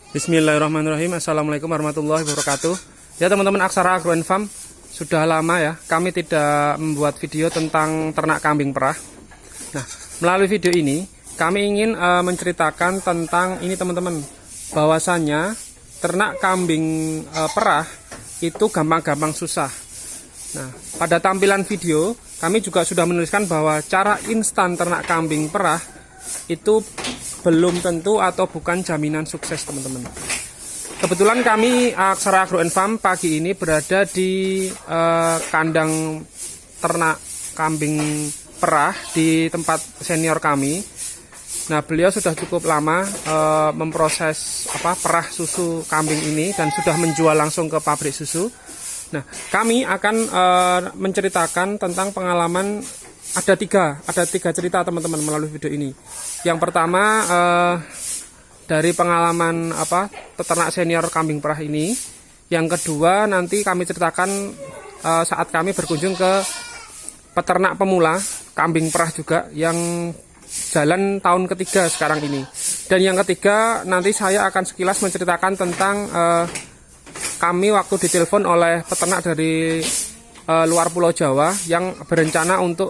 Bismillahirrahmanirrahim. Assalamualaikum warahmatullahi wabarakatuh. Ya teman-teman Aksara Agro & Farm, sudah lama ya kami tidak membuat video tentang ternak kambing perah. Nah, melalui video ini kami ingin menceritakan tentang ini teman-teman, bahwasannya ternak kambing perah itu gampang-gampang susah. Nah, pada tampilan video kami juga sudah menuliskan bahwa cara instan ternak kambing perah itu belum tentu atau bukan jaminan sukses teman-teman. Kebetulan kami Aksara Agro & Farm pagi ini berada di kandang ternak kambing perah di tempat senior kami. Nah, beliau sudah cukup lama memproses perah susu kambing ini dan sudah menjual langsung ke pabrik susu. Nah, kami akan menceritakan tentang pengalaman. Ada tiga cerita teman-teman melalui video ini. Yang pertama dari pengalaman peternak senior kambing perah ini. Yang kedua nanti kami ceritakan saat kami berkunjung ke peternak pemula kambing perah juga yang jalan tahun ketiga sekarang ini. Dan yang ketiga nanti saya akan sekilas menceritakan tentang kami waktu ditelepon oleh peternak dari luar Pulau Jawa yang berencana untuk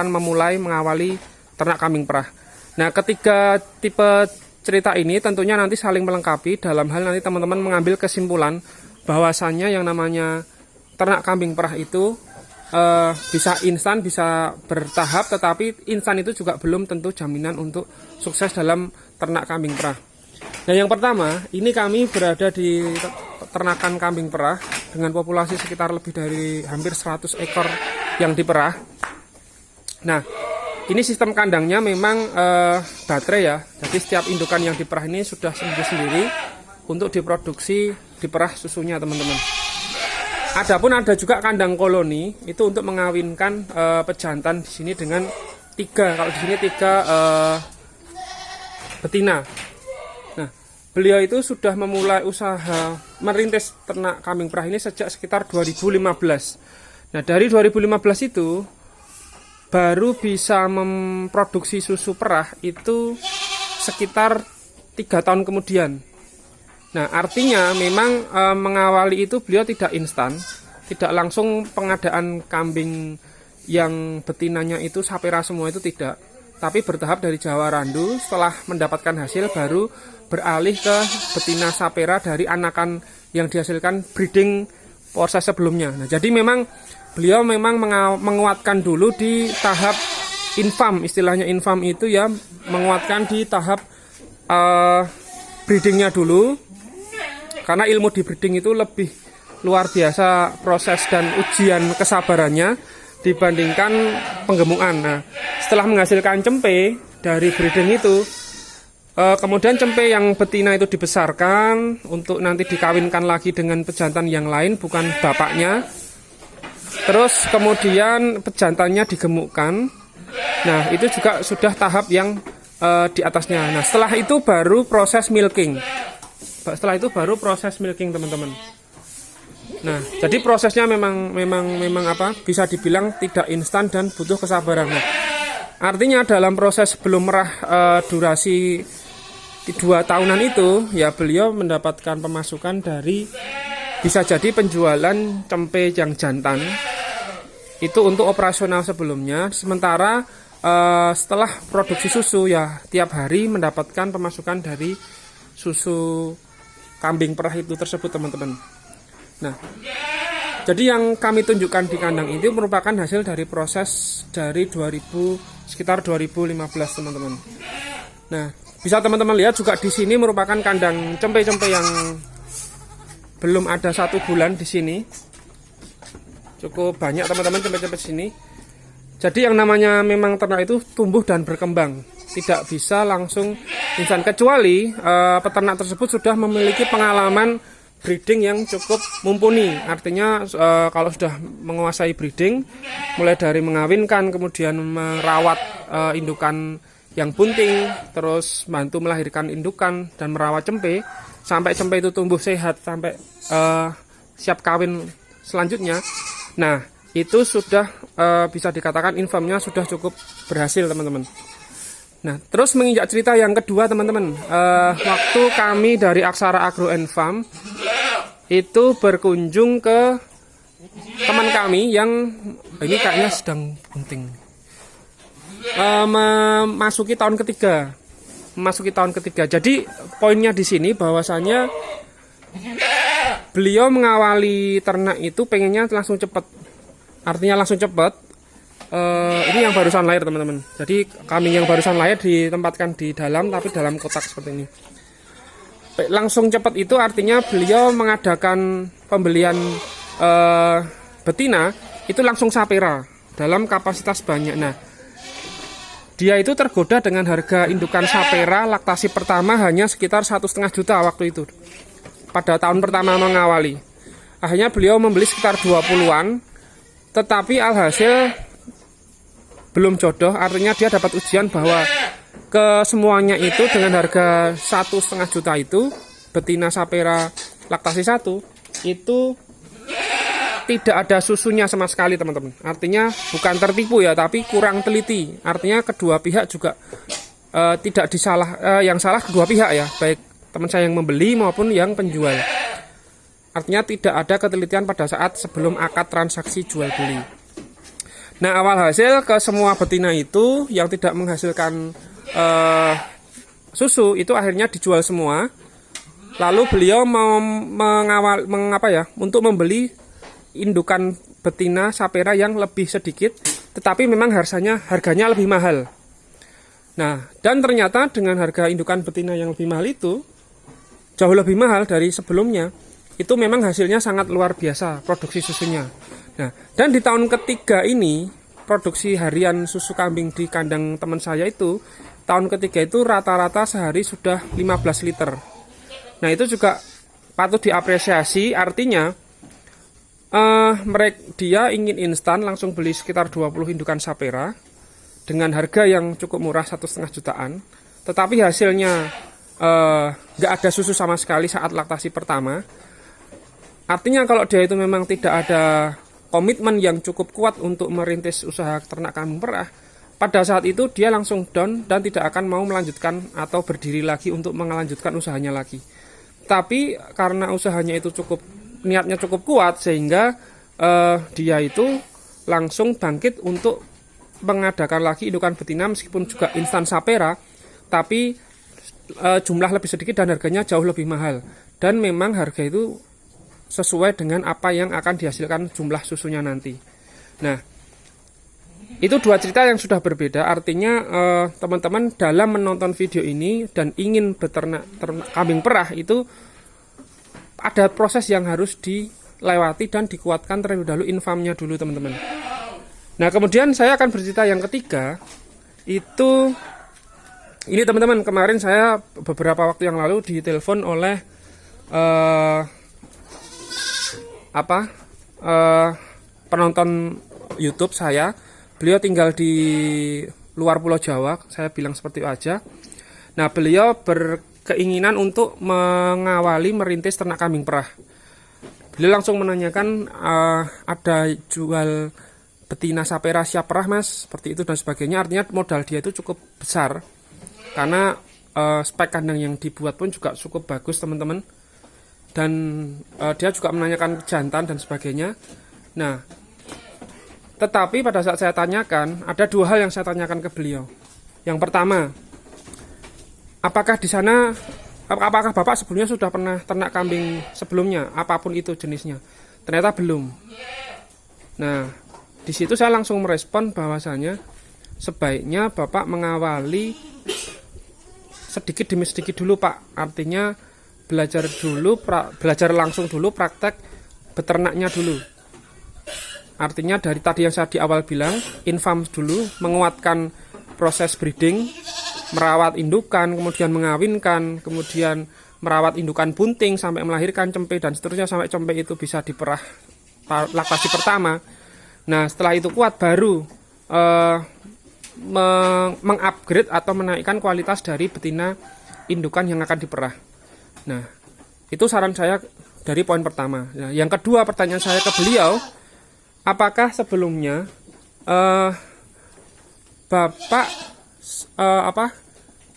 memulai mengawali ternak kambing perah. Nah, ketiga tipe cerita ini tentunya nanti saling melengkapi dalam hal nanti teman-teman mengambil kesimpulan bahwasannya yang namanya ternak kambing perah itu bisa instan, bisa bertahap, tetapi instan itu juga belum tentu jaminan untuk sukses dalam ternak kambing perah. Nah, yang pertama, ini kami berada di ternakan kambing perah dengan populasi sekitar lebih dari hampir 100 ekor yang diperah. Nah, ini sistem kandangnya memang baterai ya. Jadi setiap indukan yang diperah ini sudah sendiri-sendiri untuk diproduksi diperah susunya teman-teman. Adapun ada juga kandang koloni itu untuk mengawinkan pejantan di sini dengan 3. Kalau di sini 3 betina. Nah, beliau itu sudah memulai usaha merintis ternak kambing perah ini sejak sekitar 2015. Nah, dari 2015 itu baru bisa memproduksi susu perah itu sekitar 3 tahun kemudian. Nah, artinya memang mengawali itu beliau tidak instan, tidak langsung pengadaan kambing yang betinanya itu sapera semua itu tidak. Tapi bertahap dari Jawa Randu, setelah mendapatkan hasil baru beralih ke betina sapera dari anakan yang dihasilkan breeding proses sebelumnya. Nah, jadi memang beliau memang menguatkan dulu di tahap infam, istilahnya infam itu ya, menguatkan di tahap breedingnya dulu, karena ilmu di breeding itu lebih luar biasa proses dan ujian kesabarannya dibandingkan penggemukan. Nah, setelah menghasilkan cempe dari breeding itu, kemudian cempe yang betina itu dibesarkan untuk nanti dikawinkan lagi dengan pejantan yang lain, bukan bapaknya. Terus kemudian pejantannya digemukkan. Nah, itu juga sudah tahap yang di atasnya. Nah, setelah itu baru proses milking. Teman-teman. Nah, jadi prosesnya memang bisa dibilang tidak instan dan butuh kesabaran. Nah, artinya dalam proses belum merah durasi 2 tahunan itu ya beliau mendapatkan pemasukan dari bisa jadi penjualan cempe yang jantan itu untuk operasional sebelumnya, sementara setelah produksi susu ya tiap hari mendapatkan pemasukan dari susu kambing perah itu tersebut teman-teman. Nah, jadi yang kami tunjukkan di kandang ini merupakan hasil dari proses dari sekitar 2015 teman-teman. Nah, bisa teman-teman lihat juga di sini merupakan kandang cempe-cempe yang belum ada 1 bulan di sini. Cukup banyak teman-teman cempe-cempe sini. Jadi yang namanya memang ternak itu tumbuh dan berkembang, tidak bisa langsung instan, kecuali peternak tersebut sudah memiliki pengalaman breeding yang cukup mumpuni. Artinya kalau sudah menguasai breeding, mulai dari mengawinkan, kemudian merawat indukan yang bunting, terus bantu melahirkan indukan dan merawat cempe sampai cempe itu tumbuh sehat sampai siap kawin selanjutnya. Nah, itu sudah bisa dikatakan infamnya sudah cukup berhasil teman-teman. Nah, terus menginjak cerita yang kedua teman-teman, waktu kami dari Aksara Agro and Farm itu berkunjung ke teman kami yang ini kayaknya sedang bunting, memasuki tahun ketiga. Jadi poinnya di sini bahwasanya beliau mengawali ternak itu pengennya langsung cepat, artinya langsung cepat. Ini yang barusan lahir teman-teman. Jadi kambing yang barusan lahir ditempatkan di dalam, tapi dalam kotak seperti ini. Langsung cepat itu artinya beliau mengadakan pembelian betina itu langsung sapera dalam kapasitas banyak. Nah, dia itu tergoda dengan harga indukan sapera laktasi pertama hanya sekitar 1,5 juta waktu itu. Pada tahun pertama mengawali. Akhirnya beliau membeli sekitar 20-an, tetapi alhasil belum jodoh, artinya dia dapat ujian bahwa kesemuanya itu dengan harga 1,5 juta itu betina sapera laktasi 1 itu tidak ada susunya sama sekali teman-teman. Artinya bukan tertipu ya, tapi kurang teliti. Artinya kedua pihak juga tidak yang salah kedua pihak ya, baik teman saya yang membeli maupun yang penjual. Artinya tidak ada ketelitian pada saat sebelum akad transaksi jual beli. Nah, awal hasil ke semua betina itu yang tidak menghasilkan susu itu akhirnya dijual semua. Lalu beliau mau untuk membeli indukan betina sapera yang lebih sedikit, tetapi memang harganya lebih mahal. Nah, dan ternyata dengan harga indukan betina yang lebih mahal itu jauh lebih mahal dari sebelumnya. Itu memang hasilnya sangat luar biasa produksi susunya. Nah, dan di tahun ketiga ini, produksi harian susu kambing di kandang teman saya itu, tahun ketiga itu rata-rata sehari sudah 15 liter. Nah, itu juga patut diapresiasi, artinya dia ingin instan langsung beli sekitar 20 indukan sapera dengan harga yang cukup murah 1,5 jutaan. Tetapi hasilnya nggak ada susu sama sekali saat laktasi pertama. Artinya kalau dia itu memang tidak ada komitmen yang cukup kuat untuk merintis usaha ternak kambing perah, pada saat itu dia langsung down dan tidak akan mau melanjutkan atau berdiri lagi untuk melanjutkan usahanya lagi. Tapi karena usahanya itu niatnya cukup kuat sehingga dia itu langsung bangkit untuk mengadakan lagi indukan betina meskipun juga instan sapera, tapi jumlah lebih sedikit dan harganya jauh lebih mahal. Dan memang harga itu sesuai dengan apa yang akan dihasilkan jumlah susunya nanti. Nah, itu dua cerita yang sudah berbeda. Artinya teman-teman dalam menonton video ini dan ingin beternak kambing perah itu ada proses yang harus dilewati dan dikuatkan terlebih dahulu infamnya dulu teman-teman. Nah, kemudian saya akan bercerita yang ketiga. Itu ini teman-teman, kemarin saya beberapa waktu yang lalu ditelepon oleh penonton YouTube saya. Beliau tinggal di luar Pulau Jawa, saya bilang seperti itu aja. Nah, beliau berkeinginan untuk mengawali merintis ternak kambing perah. Beliau langsung menanyakan ada jual betina sapera siap perah mas, seperti itu dan sebagainya. Artinya modal dia itu cukup besar karena spek kandang yang dibuat pun juga cukup bagus teman-teman. Dan dia juga menanyakan jantan dan sebagainya. Nah, tetapi pada saat saya tanyakan, ada dua hal yang saya tanyakan ke beliau. Yang pertama, apakah Bapak sebelumnya sudah pernah ternak kambing sebelumnya, apapun itu jenisnya? Ternyata belum. Nah, di situ saya langsung merespon bahwasanya sebaiknya Bapak mengawali sedikit demi sedikit dulu, Pak. Artinya belajar langsung dulu, praktek beternaknya dulu. Artinya dari tadi yang saya di awal bilang, infam dulu, menguatkan proses breeding, merawat indukan, kemudian mengawinkan, kemudian merawat indukan bunting sampai melahirkan cempe dan seterusnya sampai cempe itu bisa diperah laktasi pertama. Nah, setelah itu kuat baru mengupgrade atau menaikkan kualitas dari betina indukan yang akan diperah. Nah, itu saran saya dari poin pertama. Nah, yang kedua, pertanyaan saya ke beliau, apakah sebelumnya Bapak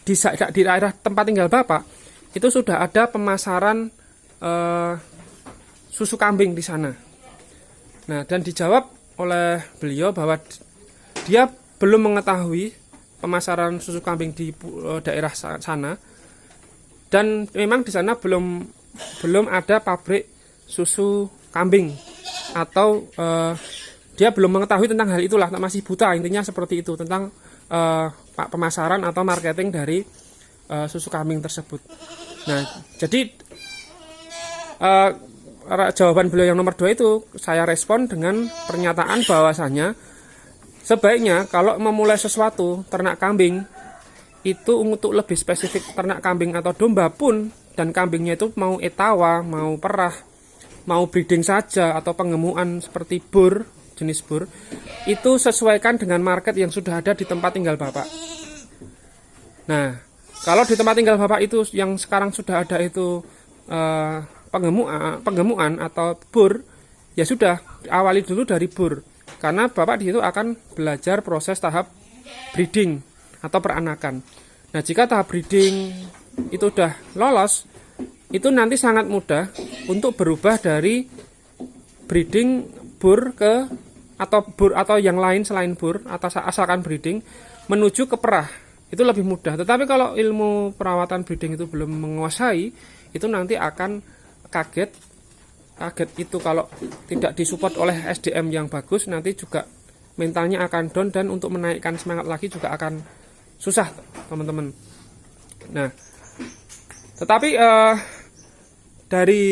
di daerah tempat tinggal Bapak itu sudah ada pemasaran susu kambing di sana. Nah, dan dijawab oleh beliau bahwa dia belum mengetahui pemasaran susu kambing di daerah sana, dan memang di sana belum ada pabrik susu kambing, atau dia belum mengetahui tentang hal itulah, masih buta, intinya seperti itu tentang pemasaran atau marketing dari susu kambing tersebut. Nah, jadi jawaban beliau yang nomor 2 itu saya respon dengan pernyataan bahwasanya sebaiknya kalau memulai sesuatu ternak kambing itu untuk lebih spesifik ternak kambing atau domba pun, dan kambingnya itu mau etawa, mau perah, mau breeding saja atau pengemuan seperti bur, jenis bur, itu sesuaikan dengan market yang sudah ada di tempat tinggal Bapak. Nah, kalau di tempat tinggal Bapak itu yang sekarang sudah ada itu pengemuan atau bur, ya sudah awali dulu dari bur, karena Bapak di situ akan belajar proses tahap breeding atau peranakan. Nah, jika tahap breeding itu udah lolos, itu nanti sangat mudah untuk berubah dari breeding bur ke atau yang lain selain bur atau asalkan breeding menuju ke perah. Itu lebih mudah. Tetapi kalau ilmu perawatan breeding itu belum menguasai, itu nanti akan kaget itu kalau tidak disupport oleh SDM yang bagus, nanti juga mentalnya akan down, dan untuk menaikkan semangat lagi juga akan susah, teman-teman. Nah, tetapi dari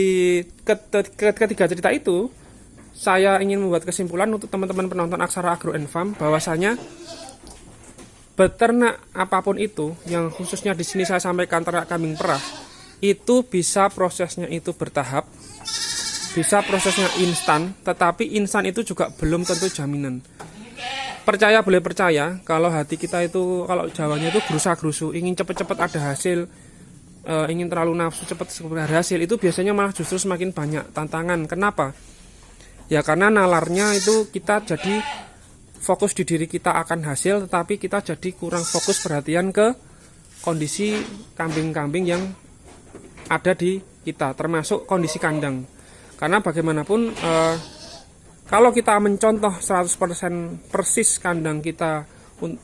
ketiga cerita itu, saya ingin membuat kesimpulan untuk teman-teman penonton Aksara Agro and Farm bahwasanya beternak apapun itu, yang khususnya di sini saya sampaikan ternak kambing perah, itu bisa prosesnya itu bertahap, bisa prosesnya instan, tetapi instan itu juga belum tentu jaminan. Percaya boleh percaya, kalau hati kita itu, kalau Jawanya itu gerusa-gerusu, ingin cepet-cepet ada hasil, ingin terlalu nafsu cepet ada hasil, itu biasanya malah justru semakin banyak tantangan. Kenapa? Ya karena nalarnya itu kita jadi fokus di diri kita akan hasil, tetapi kita jadi kurang fokus perhatian ke kondisi kambing-kambing yang ada di kita, termasuk kondisi kandang. Karena bagaimanapun kalau kita mencontoh 100% persis kandang kita,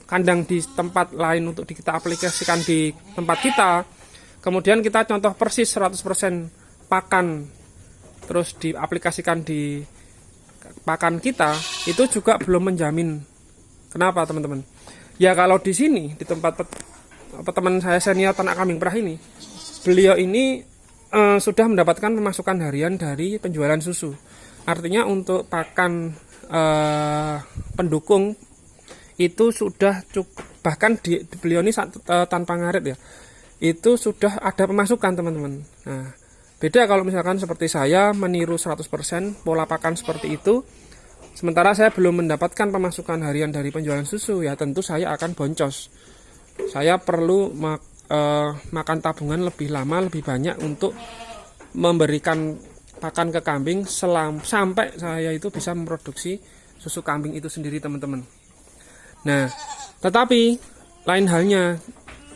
kandang di tempat lain untuk kita aplikasikan di tempat kita, kemudian kita contoh persis 100% pakan terus diaplikasikan di pakan kita, itu juga belum menjamin. Kenapa, teman-teman? Ya kalau di sini di tempat teman saya senior ternak kambing perah ini, beliau ini sudah mendapatkan pemasukan harian dari penjualan susu. Artinya untuk pakan pendukung itu sudah cukup, bahkan beliau ini tanpa ngarit ya, itu sudah ada pemasukan, teman-teman. Nah, beda kalau misalkan seperti saya meniru 100% pola pakan seperti itu, sementara saya belum mendapatkan pemasukan harian dari penjualan susu, ya tentu saya akan boncos. Saya perlu makan tabungan lebih lama, lebih banyak untuk memberikan pakan ke kambing sampai saya itu bisa memproduksi susu kambing itu sendiri, teman-teman. Nah, tetapi lain halnya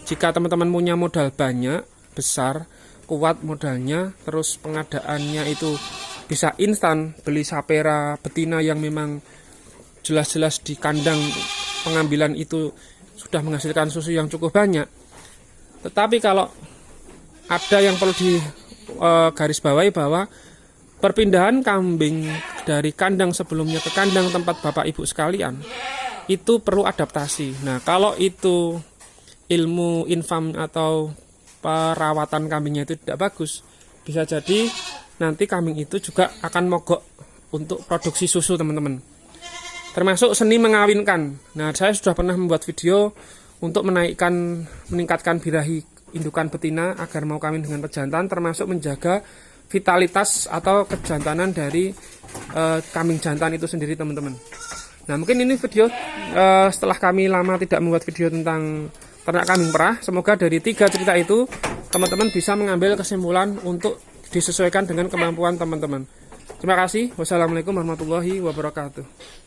jika teman-teman punya modal banyak, besar, kuat modalnya, terus pengadaannya itu bisa instan, beli sapera betina yang memang jelas-jelas di kandang pengambilan itu sudah menghasilkan susu yang cukup banyak. Tetapi kalau ada yang perlu di garis bawahi bahwa perpindahan kambing dari kandang sebelumnya ke kandang tempat Bapak Ibu sekalian itu perlu adaptasi. Nah, kalau itu ilmu infam atau perawatan kambingnya itu tidak bagus, bisa jadi nanti kambing itu juga akan mogok untuk produksi susu, teman-teman. Termasuk seni mengawinkan. Nah, saya sudah pernah membuat video untuk meningkatkan birahi indukan betina agar mau kawin dengan pejantan, termasuk menjaga vitalitas atau kejantanan dari kambing jantan itu sendiri, teman-teman. Nah, mungkin ini video setelah kami lama tidak membuat video tentang ternak kambing perah. Semoga dari 3 cerita itu teman-teman bisa mengambil kesimpulan untuk disesuaikan dengan kemampuan teman-teman. Terima kasih. Wassalamualaikum warahmatullahi wabarakatuh.